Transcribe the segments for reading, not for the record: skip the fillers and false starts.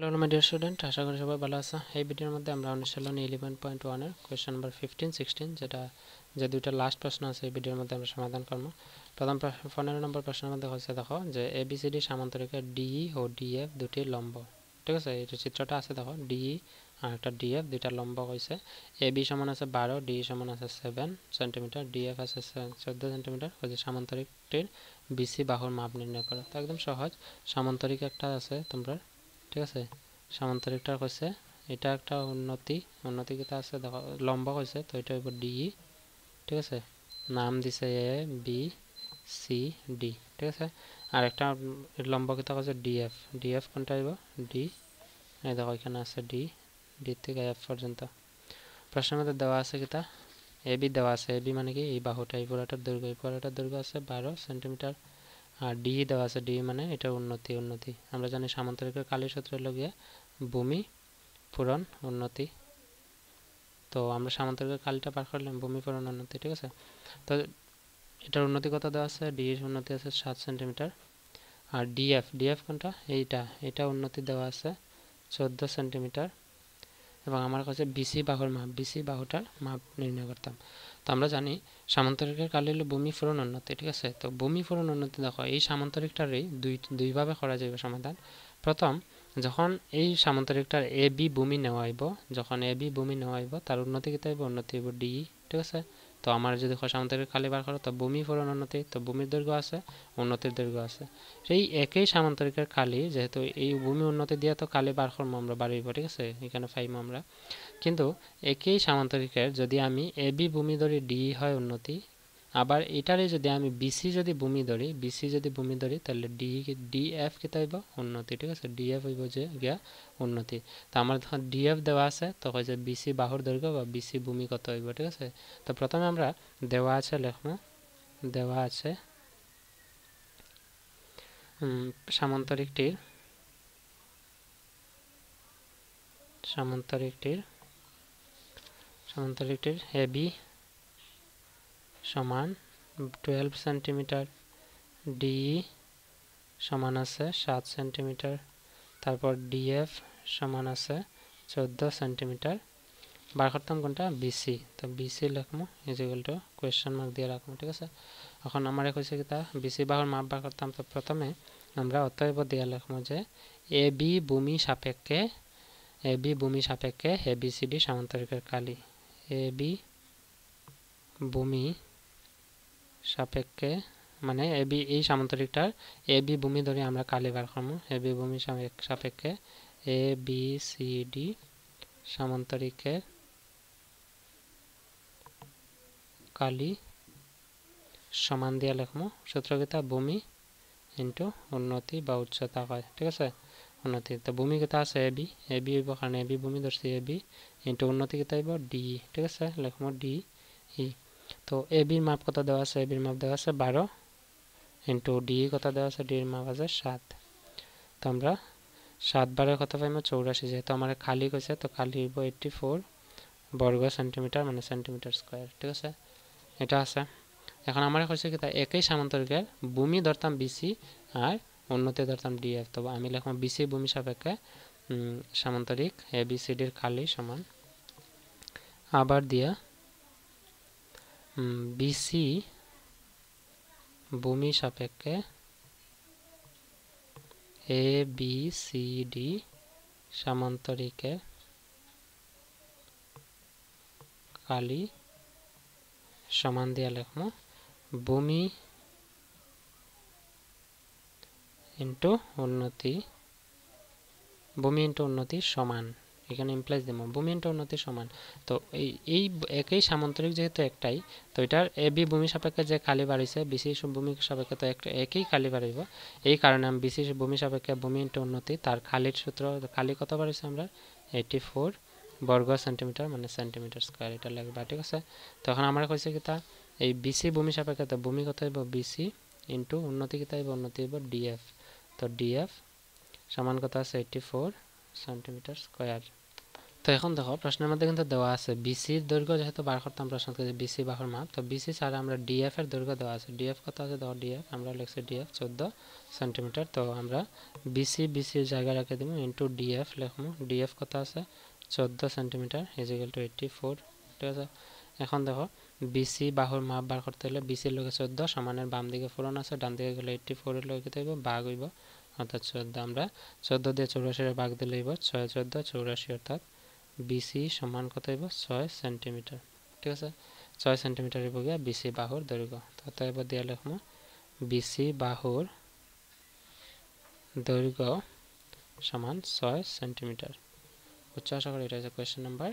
Hello my dear student, আশা করি সবাই ভালো আছে। এই ভিডিওর মধ্যে আমরা অনুশীলন 11.1 এর কোয়েশ্চন নাম্বার 15-16 যে দুইটা লাস্ট প্রশ্ন আছে এই ভিডিওর মধ্যে আমরা সমাধান করব। প্রথম 15 নম্বর প্রশ্নের মধ্যে হচ্ছে দেখো যে এবিসিডি সামান্তরিকে ডিই ও ডিএফ দুটি লম্ব। ঠিক আছে, এই চিত্রটা আছে দেখো, ডিই আর একটা ডিএফ দুইটা লম্ব হয়েছে। এবি সমান আছে 12, ডিই সমান আছে 7 সেন্টিমিটার, ডিএফ আছে 14 সেন্টিমিটার। ওই যে সামান্তরিকটির বিসি বাহুর মাপ নির্ণয় করো। তো একদম সহজ। সামান্তরিক একটা আছে তোমরা, ঠিক আছে, সামান্তরিকটা কইছে এটা একটা উন্নতি কিতা আছে দেখো, লম্ব কইছে তো এটা হইব ডিই। ঠিক আছে, নাম দিছে এ বি সি ডি। ঠিক আছে, আর একটা লম্ব কিতা কইছে ডিএফ। ডিএফ কোনটা হইব ডি, এই দেখো এখানে আছে ডি, ডি থেকে এফ পর্যন্ত। প্রশ্নের মধ্যে দেওয়া আছে কিতা এ বি দেওয়া আছে। এ বি মানে কি এই বাহুটা, এই পুরোটার দৈর্ঘ্য, এই পুরোটার দৈর্ঘ্য আছে 12 সেন্টিমিটার। আর ডি দেওয়া আছে, ডি মানে এটা উন্নতি। আমরা জানি সামান্তরিকের কালী সূত্র হলো গিয়ে ভূমি পূরণ উন্নতি। তো আমরা সামান্তরিকের কালিটা পার করলাম ভূমি পূরণ উন্নতি। ঠিক আছে, তো এটার উন্নতি কত দেওয়া আছে, ডি এর উন্নতি আছে 7 সেন্টিমিটার। আর ডিএফ কোনটা, এটা উন্নতি দেওয়া আছে 14 সেন্টিমিটার। এবং আমার কাছে বিসি বাহুর মাপ, বিসি বাহুটার মাপ নির্ণয় করতাম। তো আমরা জানি সামান্তরিকের কালি হলো ভূমি পূরণ উন্নতি। ঠিক আছে, তো ভূমি পূরণ উন্নতি দেখো এই সামান্তরিকটারই দুইভাবে করা যাবে সমাধান। প্রথম, যখন এই সামান্তরিকটার এ বি ভূমি নেওয়া হইব, যখন এ বি ভূমি নেওয়া হইব তার উন্নতি কত হইব, উন্নতি হইব ডি। ঠিক আছে, তো আমার যদি সামান্তরিক কালি বার করো তো ভূমি পূরণ উন্নতি, তো ভূমির দৈর্ঘ্য আছে, উন্নতির দৈর্ঘ্য আছে। এই একই সামান্তরিকের কালি যেহেতু এই ভূমি উন্নতি দিয়ে তো কালি বার করবো আমরা বাড়িব। ঠিক আছে, এখানে পাইবো আমরা। কিন্তু একই সামান্তরিকের যদি আমি এ বি ভূমি ধরি, ডি হয় উন্নতি। আবার এটারে যদি আমি বিসি যদি ভূমি ধরি তাহলে ডিএফ কি হইব উন্নতি। ঠিক আছে, ডিএফ হইব যে গিয়া উন্নতি। তো আমার যখন ডিএফ দেওয়া আছে তখন যে বিসি বাহুর দৈর্ঘ্য বা বিসি ভূমি কত হইব। ঠিক আছে, তো প্রথমে আমরা দেওয়া আছে লিখবো, দেওয়া আছে সামান্তরিকটির এ বি সমান 12 সেন্টিমিটার, ডিই সমান আছে 7 সেন্টিমিটার, তারপর ডিএফ সমান আছে 14 সেন্টিমিটার। বার করতাম কোনটা, বিসি। তো বিসি লিখবো ইজিক্যাল টু কোয়েশ্চেন মার্ক দিয়ে রাখবো। ঠিক আছে, এখন আমার হয়েছে কি তা বিসি বাহুর মাপ বার করতাম। তো প্রথমে আমরা অতএব দিয়ে লিখবো যে এ বি ভূমি সাপেক্ষে এবিসিডি সামান্তরিকের কালি। এ বি ভূমি সাপেক্ষে মানে এবি এই সামান্তরিকটার এ বি ভূমি ধরে আমরা কালি বার করবো। এ বি ভূমি সাপেক্ষে এ বি সি ডি সামান্তরিকের কালি সমান দিয়ে লিখবো সূত্রকিতা ভূমি ইন্টু উন্নতি বা উচ্চতা হয়। ঠিক আছে, উন্নতি তো ভূমি কিতা আছে এ বি হইব, কারণ এ বি ভূমি ধরছি এ বি ইন্টু উন্নতি কিতা হইব ডি। ঠিক আছে, লিখবো ডি ই। তো এ বির মাপ কত দেওয়া আছে, এ বির মাপ দেওয়া আছে 12 ইন্টু ডি কত দেওয়া আছে, ডির মাপ আছে 7। তো আমরা 7 12 কত পাইব 84, যেহেতু আমার খালি কইছে তো খালি হইব 84 বর্গ সেন্টিমিটার মানে সেন্টিমিটার স্কোয়ার। ঠিক আছে, এটা আছে। এখন আমার কইছে কি একই সামান্তরিকের ভূমি ধরতাম বিসি আর উন্নতি ধরতাম ডিএফ। তো আমি লিখলাম বিসি ভূমি সাপেক্ষে সামান্তরিক এ বি সি ডির কালি সমান, আবার দিয়া বিসি ভূমি সাপেক্ষে এ বি সি ডি সামান্তরিকের কালি সমান দিয়া লিখবো ভূমি ইন্টু উন্নতি সমান, এখানে ইমপ্লাইজ দেবো ভূমি ইন্টু উন্নতি সমান। তো এই একই সামান্তরিক যেহেতু একটাই, তো এটার এ বি ভূমি সাপেক্ষে যে কালি বাড়িছে বিসি ভূমি সাপেক্ষে তো একই কালি বাড়িব। এই কারণে আমি বিসি ভূমি সাপেক্ষে ভূমি ইন্টু উন্নতি তার কালির সূত্র, কালি কত বাড়িছে আমরা 84 বর্গ সেন্টিমিটার মানে সেন্টিমিটার স্কোয়ার, এটা লাগবে। ঠিক আছে, তখন আমরা কইছে কি তা এই বিসি ভূমি সাপেক্ষে তো ভূমি কত হইব বিসি ইন্টু উন্নতি কিতা হইব, উন্নতি হইব ডিএফ। তো ডিএফ সমান কত আছে 84 সেন্টিমিটার স্কোয়ার। তো এখন দেখো প্রশ্নের মধ্যে কিন্তু দেওয়া আছে বিসির দৈর্ঘ্য যেহেতু বার করতাম প্রশ্ন থেকে বিসি বাহুর মাপ, তো বিসি ছাড়া আমরা ডিএফ এর দৈর্ঘ্য দেওয়া আছে। ডিএফ কত আছে দেখো, ডিএফ আমরা লিখছি ডিএফ 14 সেন্টিমিটার। তো আমরা বিসির জায়গায় রেখে দিব ইন্টু ডিএফ লিখবো। ডিএফ কত আছে 14 সেন্টিমিটার ইজিক্যাল টু 84। ঠিক আছে, এখন দেখো বিসি বাহুর মাপ বার করতে হলে বিসির লগে 14 সমানের বাম দিকে পূরণ আছে, ডান দিকে গেলে 84 এর লগে হইব ভাগ হইব, অর্থাৎ 14 আমরা 14 দিয়ে 84 এর ভাগ দিলে হইব 6 14 84, অর্থাৎ বিসি সমান কত হইব 6 সেন্টিমিটার। ঠিক আছে, 6 সেন্টিমিটার হইব গিয়া বিসি বাহুর দৈর্ঘ্য। তো এবার দিয়ে লিখবো বিসি বাহুর দৈর্ঘ্য সমান 6 সেন্টিমিটার। উচ্চ আশা করি এটা হচ্ছে কোয়েশ্চেন নাম্বার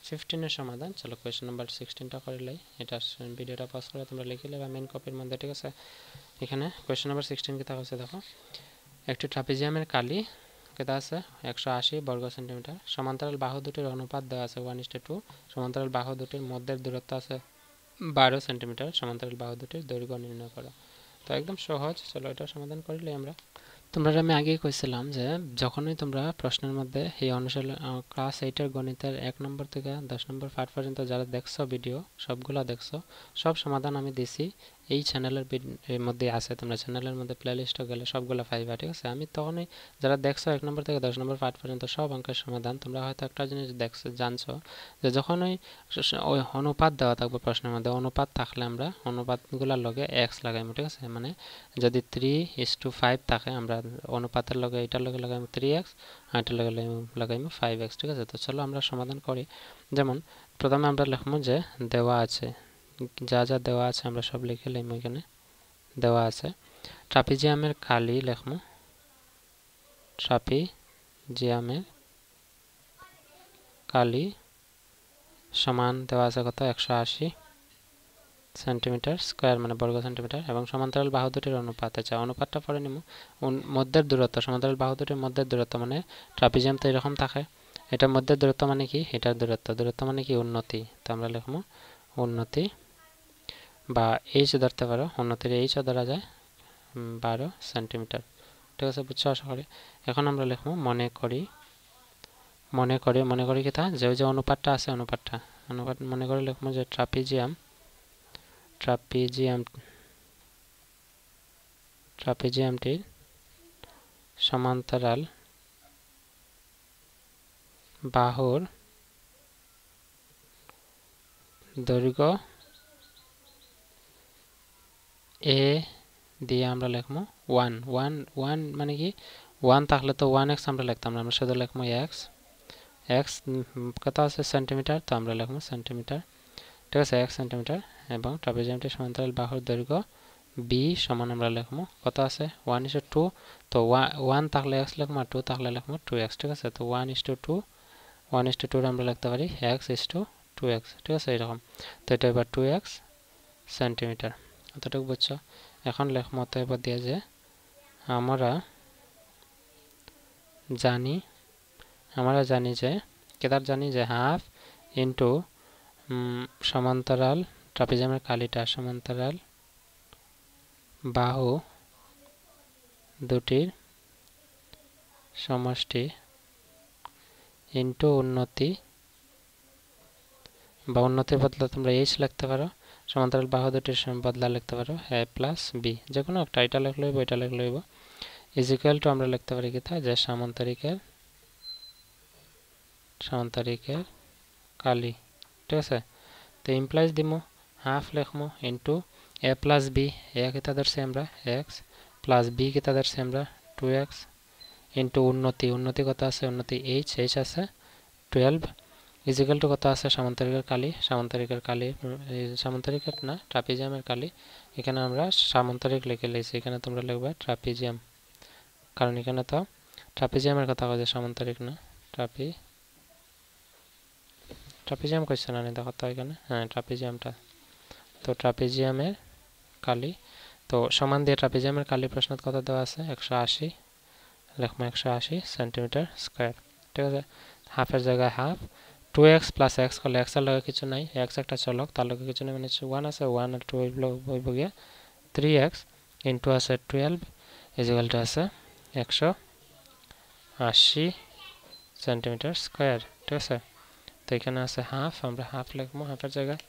15 এর সমাধান। চলো কোয়েশ্চেন নাম্বার 16টা করে লাই। এটা ভিডিওটা পজ করে তোমরা লিখে নেবা মেইন কপির মধ্যে। ঠিক আছে, এখানে কোয়েশ্চেন নাম্বার 16 কি থাকছে দেখো, একটি ট্রাপিজিয়ামের কালি কেদা আছে 180 বর্গ সেন্টিমিটার, সমান্তরাল বাহু দুটির অনুপাত দেওয়া আছে 1:2, সমান্তরাল বাহু দুটির মধ্যের দূরত্ব আছে 12 সেন্টিমিটার, সমান্তরাল বাহু দুটির দৈর্ঘ্য নির্ণয় করো। তো একদম সহজ, চলো এটা সমাধান করলে আমরা। তোমরা আমি আগেই কইছিলাম যে যখনই তোমরা প্রশ্নের মধ্যে এই অনুশীলন ক্লাস 8 এর গণিতের 1 নম্বর থেকে 10 নম্বর পার্ট পর্যন্ত যারা দেখছো ভিডিও সবগুলা দেখছো, সব সমাধান আমি দিছি এই চ্যানেলের মধ্যে আছে। তোমরা চ্যানেলের মধ্যে প্লেলিস্টে গেলে সবগুলা পাইবা। ঠিক আছে, আমি তখনই যারা দেখছো 1 নম্বর থেকে 10 নম্বর পার্ট পর্যন্ত সব অঙ্কের সমাধান, তোমরা হয়তো একটা জিনিস দেখছো জানছো যে যখনই ওই অনুপাত দেওয়া থাকবে প্রশ্নের মধ্যে, অনুপাত থাকলে আমরা অনুপাতগুলোর লগে x লাগাইমু। ঠিক আছে, মানে যদি 3:5 থাকে আমরা অনুপাতের লগে এটার লগে লাগাইমু 3x আর এটার লগে লাগাইমু 5x। ঠিক আছে, তো চলো আমরা সমাধান করি। যেমন প্রথমে আমরা লিখবো যে দেওয়া আছে, যা যা দেওয়া আছে আমরা সব লিখে লইমু। এখানে দেওয়া আছে ট্রাপিজিয়ামের কালি লিখবো, ট্রাপিজিয়ামের কালি সমান দেওয়া আছে কত 180 সেন্টিমিটার স্কয়ার মানে বর্গ সেন্টিমিটার, এবং সমান্তরাল বাহু দুটির অনুপাত। আচ্ছা, অনুপাতটা পরে নিব। মধ্যের দূরত্ব, সমান্তরাল বাহু দুটির মধ্যের দূরত্ব মানে ট্রাপিজিয়াম তো এরকম থাকে, এটার মধ্যের দূরত্ব মানে কি, এটার দূরত্ব মানে কি উন্নতি। তো আমরা লিখব উন্নতি বা এইচ ধরতে পারো, উন্নতির এইচও ধরা যায় 12 সেন্টিমিটার। ঠিক আছে, বুঝছো আশা করি। এখন আমরা লিখব মনে করি কি তা যে ওই যে অনুপাতটা আছে অনুপাত মনে করে লিখব যে ট্রাপিজিয়ামটির সমান্তরাল বাহুর দৈর্ঘ্য এ দিয়ে আমরা লিখব 1 মানে কি 1 থাকলে তো 1x আমরা লিখতাম না, আমরা শুধু লিখব x কত আছে সেন্টিমিটার, তো আমরা লিখব সেন্টিমিটার। ঠিক আছে, 1 সেন্টিমিটার। এবং ট্রাপিজিয়ামটির সমান্তরাল বাহুর দৈর্ঘ্য b সমান আমরা লিখব কত আছে 1:2, তো 1 থাকলে x লিখব আর 2 থাকলে লিখব 2x। ঠিক আছে, তো 1:2 আমরা লিখতে পারি x:2x। ঠিক আছে, এরকম। তো এটা এবার 2x সেন্টিমিটার, এতটুকু বুঝছো। এখন লিখব তো এবার দিয়ে যে আমরা জানি যে কেদার জানি যে হাফ ইন্টু সমান্তরাল ট্রাপিজিয়ামের কালিটা সমান্তরাল বাহু দুটির সমষ্টি ইন্টু উন্নতি, বা উন্নতির বদলে তোমরা এইচ লিখতে পারো, সমান্তরাল বাহু দুটির বদলা লিখতে পারো a প্লাস বি, যে কোনো একটা, এটা লিখলে হইব এটা লিখলে হইব, ইজিক্যাল টু আমরা লিখতে পারি কি তা যে সামান্তরিকের কালি। ঠিক আছে, তো ইমপ্লাইজ দিমু হাফ লিখমু ইন্টু a প্লাস বি, এ কিতা ধরছি আমরা x প্লাস বি কিতা ধরছি আমরা 2x ইন্টু উন্নতি কত আছে উন্নতি এইচ আছে 12 ইজিক্যাল টু কত আছে সামান্তরিকের না ট্রাপিজিয়ামের কালি, এখানে আমরা সামান্তরিক লিখে লিখছি, এখানে তোমরা লিখবে ট্রাপিজিয়াম, কারণ এখানে তো ট্রাপিজিয়ামের কথা কইছে সামান্তরিক না, ট্রাপিজিয়াম কইছে না দেখো তো এখানে, হ্যাঁ ট্রাপিজিয়ামটা, তো ট্রাপিজিয়ামের কালি, তো সমান দিয়ে ট্রাপিজিয়ামের কালি প্রশ্নত কত দেওয়া আছে 180, লিখবো 180 সেন্টিমিটার স্কয়ার। ঠিক আছে, হাফের জায়গায় হাফ, 2x প্লাস x করলে x এর লগে কিছু নাই, x একটা চলক তার লগে কিছু নাই, মানে 1 আছে 1 আর 2 হইব গিয়া 3x ইন্টু আছে 12 ইকুয়াল টু আছে 180 সেন্টিমিটার স্কয়ার ঠিক আছে তো এখানে আছে হাফ আমরা হাফ লিখবো হাফের জায়গায়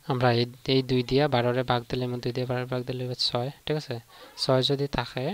আমরা এই 2 দিয়ে 12 রে ভাগ দিলে 2 দিয়ে 12 ভাগ দিলে 6 ঠিক আছে 6 যদি থাকে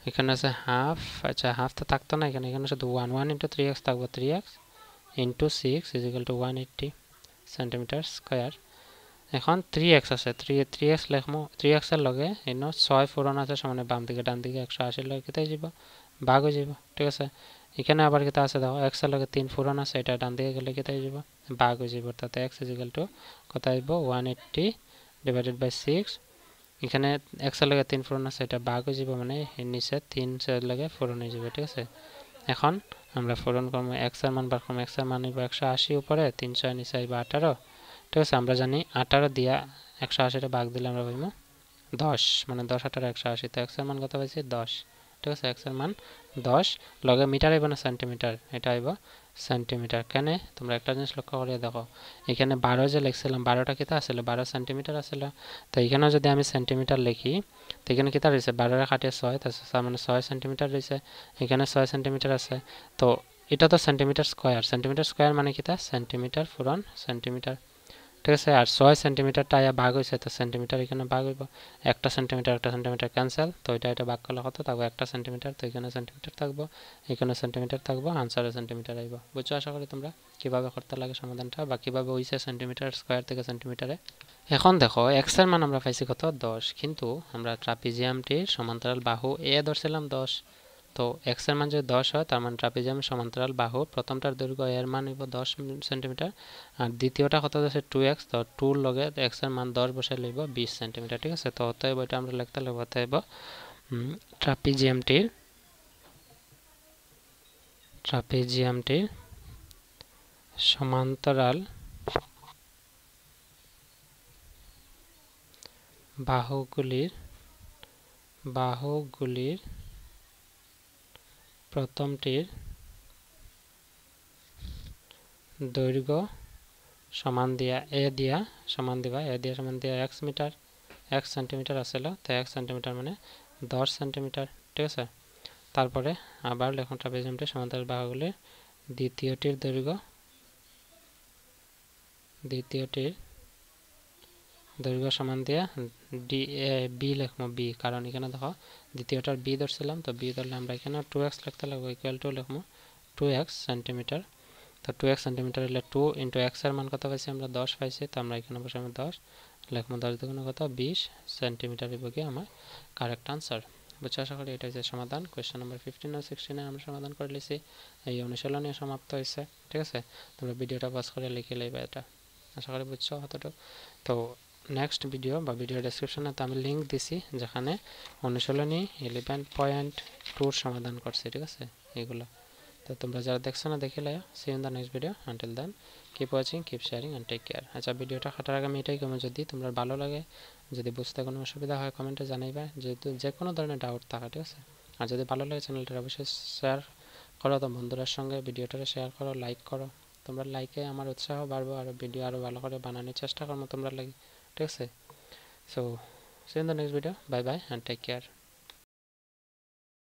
এখানে আছে হাফ আচ্ছা হাফ তো থাকতো না এখানে শুধু 1 into 3x থাকবে 3x into 6 is equal to 180 centimetre square এখন 3x আছে 3x লিখমু 3x এর লগে এনো 6 পূরণ আছে সমানে বাম দিকে ডান দিকে 180 লগে কেটে যাব ভাগ হয়ে যাব ঠিক আছে এখানে আবার কেটে আছে দেখো x এর লগে 3 পূরণ আছে এটা ডান দিকে গেলে কেটে যাব ভাগ হয়ে যাব তাতে x is equal to কত আইবো 180 divided by 6 এখানে x এর লগে 3 পূরণ আছে এটা ভাগ হয়ে যাব মানে এর নিচে 3 এর লগে পূরণ হয়ে যাবে ঠিক আছে এখন আমরা পূরণ করব x এর মান বার করব x এর মান হইবো 180 উপরে 300 নিচে আইবো 18 ঠিক আছে আমরা জানি 18 দিয়া 180 টা ভাগ দিলে আমরা পাইবো 10 মানে 10 18 180 তো x এর মান কত পাইছি 10 ঠিক আছে x এর মান 10 লগে মিটার আইবো না সেন্টিমিটার এটা আইবো সেন্টিমিটার কেন তোমরা একটা জিনিস লক্ষ্য করে দেখো এখানে 12 যে লিখছিলাম 12টা কিতা আসলে 12 সেন্টিমিটার আসলে তো এখানে যদি আমি সেন্টিমিটার লিখি তো এখানে কিতা রইছে 12 এর কাটে 6 তার মানে 6 সেন্টিমিটার রইছে এখানে 6 সেন্টিমিটার আছে তো এটা তো সেন্টিমিটার স্কয়ার মানে কিতা সেন্টিমিটার পূরণ সেন্টিমিটার ঠিক আছে আর 6 সেন্টিমিটারটা আয়া ভাগ হইছে তো সেন্টিমিটার এখানে ভাগ হইব একটা সেন্টিমিটার ক্যান্সেল তো এটা ভাগ করলে কত থাকবে একটা সেন্টিমিটার তো এখানে সেন্টিমিটার থাকবো এখানে সেন্টিমিটার থাকবো আনসারে সেন্টিমিটার আইব বুঝছো আশা করি তোমরা কিভাবে করতে লাগে সমাধানটা বা কিভাবে হইছে সেন্টিমিটার স্কয়ার থেকে সেন্টিমিটারে এখন দেখো x এর মান আমরা পাইছি কত 10 কিন্তু আমরা ট্রাপিজিয়ামটির সমান্তরাল বাহু a ধরছিলাম 10 তো x এর মান যদি 10 হয় তার মানে ট্রাপিজিয়ামের সমান্তরাল বাহু প্রথমটার দৈর্ঘ্য এর মান হইব 10 সেন্টিমিটার আর দ্বিতীয়টা কত আছে 2x তো 2 এর লগে x এর মান 10 বসাই লইব 20 সেন্টিমিটার ঠিক আছে তো অতএব এটা আমরা লিখতে লাগব অতএব ট্রাপিজিয়ামটির সমান্তরাল বাহুগুলির প্রথমটির দৈর্ঘ্য সমান দিয়া সমান দিবা x মিটার x সেন্টিমিটার আছিল তো x সেন্টিমিটার মানে 10 সেন্টিমিটার ঠিক আছে তারপরে আবার লিখুন ট্রাপিজিয়ামটির সমান্তরাল বাহুগুলির দ্বিতীয়টির দৈর্ঘ্য সমান দিয়া b লিখবো b কারণ এখানে দেখো দ্বিতীয়টার b ধরছিলাম তো b ধরলে আমরা এখানে 2x লিখতে লাগবে ইকুয়াল টু লিখবো 2x সেন্টিমিটার তো 2x সেন্টিমিটার হলে 2 ইনটু x এর মান কত পাইছি আমরা 10 পাইছি তো আমরা এখানে বসাবো 10 লিখবো 10 দুগুণ কত 20 সেন্টিমিটার হইব কি আমার কারেক্ট আনসার বুঝছো আশা করি এটা হচ্ছে সমাধান কোশ্চেন নাম্বার 15 আর 16 আমরা সমাধান করে লিছি এই অনুশীলনী সমাপ্ত হয়েছে ঠিক আছে তোমরা ভিডিওটা পজ করে লিখে লইবা এটা আশা করি বুঝছো কতটুকু তো নেক্সট ভিডিও বা ভিডিও ডেসক্রিপশনে তো আমি লিংক দিছি যেখানে অনুশীলনী 11.2 সমাধান করছি ঠিক আছে এগুলো তো তোমরা যারা দেখছো না দেখে লাও see in the next video until then keep watching keep sharing and take care আচ্ছা ভিডিওটা খাটার আগে আমি এটাই কমে যদি তোমরা ভালো লাগে যদি বুঝতে কোনো অসুবিধা হয় কমেন্টে জানাইবা যে কোনো ধরনের ডাউট থাকে ঠিক আছে আর যদি ভালো লাগে চ্যানেলটা অবশ্যই শেয়ার করো তো বন্ধুদের সঙ্গে ভিডিওটা শেয়ার করো লাইক করো তোমরা লাইকে আমার উৎসাহ বাড়বে আর ভিডিও আরো ভালো করে বানানোর চেষ্টা করব তোমরা লাগি ঠিক আছে so see in the next video bye bye and take care